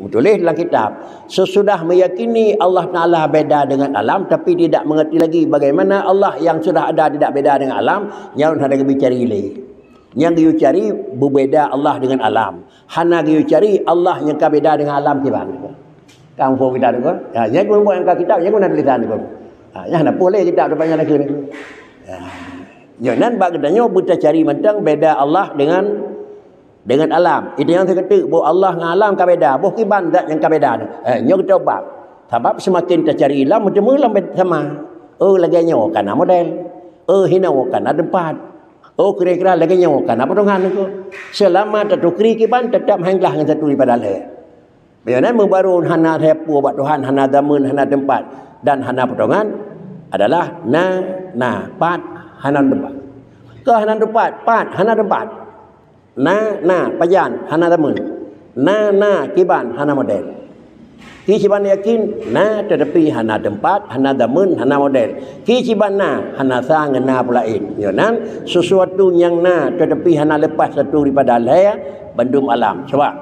Tulis dalam kitab, sesudah meyakini Allah Ta'ala beda dengan alam, tapi tidak mengerti lagi bagaimana Allah yang sudah ada tidak beda dengan alam, yang ada yang cari lagi. Yang dia cari berbeza Allah dengan alam. Hana dia cari Allah yang beda dengan alam kiban. Kamu pun kita tu. Ya, yang pun buat kitab, yang pun ada tulisan tu. Ya, nak boleh kitab depannya lagi ni. Ya, nan bab katanya kita cari mentang beda Allah dengan alam. Itu yang saya kata, bahawa Allah dengan alam kan beda. Bahawa kiban tak yang kan beda. Ini kita ubah. Sebab semakin kita cari ilam, macam mana sama. Lagi nyawa kan model. Hina kan ada tempat. Kira-kira lagi nyawa kan apa dengan itu. Selama tertukri kiban, tetap hanglah dengan satu daripada lain. Biarlah membaru hana repu buat Tuhan, hana damun, hana tempat. Dan hana potongan adalah pat, hana tempat. Ke hana tempat, pat, hana tempat. Pajan hana damun, kiban hana model. Kiban yakin tetapi hana tempat, hana damun, hana model. Kiban hana sang na pulain. Yonan sesuatu yang tetapi hana lepas satu daripada lain bandum alam. Sebab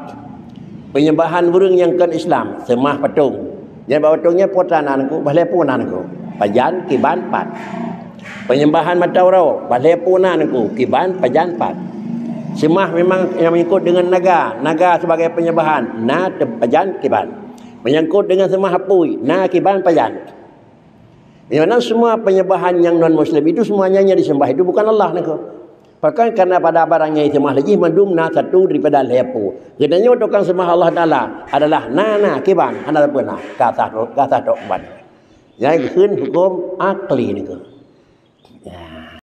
penyembahan burung yang kan Islam semah patung. Yang patungnya potananku, balepun pajan kiban pat. Penyembahan matawrau, balepunanku, kiban pajan pat. Semah memang yang mengikut dengan naga sebagai penyembahan, pajan kiban. Menyangkut dengan semah hapui, kiban pajan. Yang semua penyembahan yang non muslim itu semuanya yang disembah itu bukan Allah nak. Bahkan karena pada barangnya semah lagi mandum satu daripada lepu. Katanya tukang sembah Allah Taala adalah kiban, hana apa kata tok ban. Yang hukum akli ni ke. Ya.